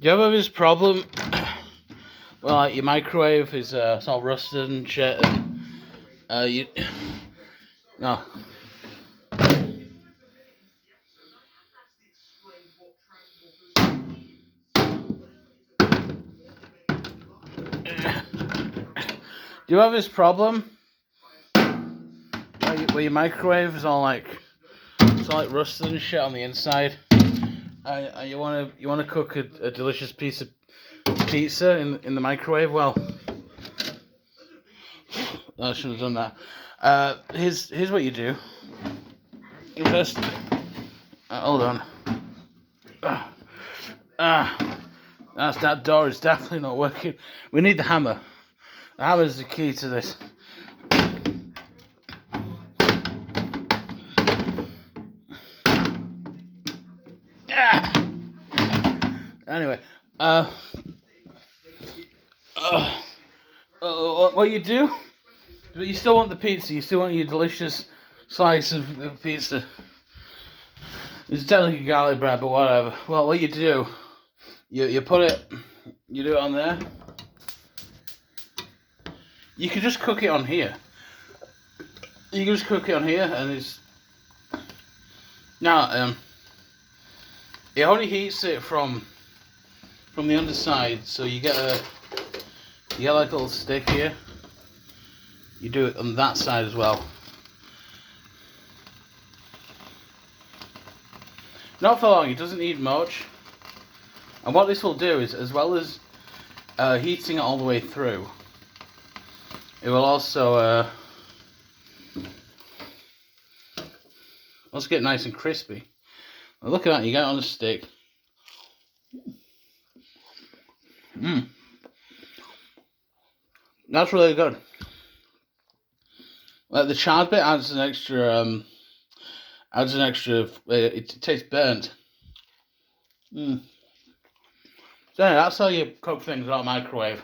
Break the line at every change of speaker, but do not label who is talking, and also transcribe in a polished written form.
you ever have this problem? Well, like your microwave is it's all rusted and shit, and you no. Do you have this problem? Where your microwave is all like it's all like rusted and shit on the inside, and you wanna cook a delicious piece of pizza in the microwave? Well, I should have done that. Here's what you do. You first, hold on. That door is definitely not working. We need the hammer. The hammer is the key to this. Anyway, what you do? But you still want the pizza. You still want your delicious slice of pizza. It's technically garlic bread, but whatever. Well, what you do, you put it, you do it on there. You can just cook it on here. You can just cook it on here, and it's now it only heats it from the underside, so you get like a little stick here. You do it on that side as well. Not for long. It doesn't need much. And what this will do is, as well as heating it all the way through, it will also get nice and crispy. Now look at that. You get it on a stick. That's really good. Like the charred bit adds an extra. It tastes burnt. So anyway, that's how you cook things without a microwave.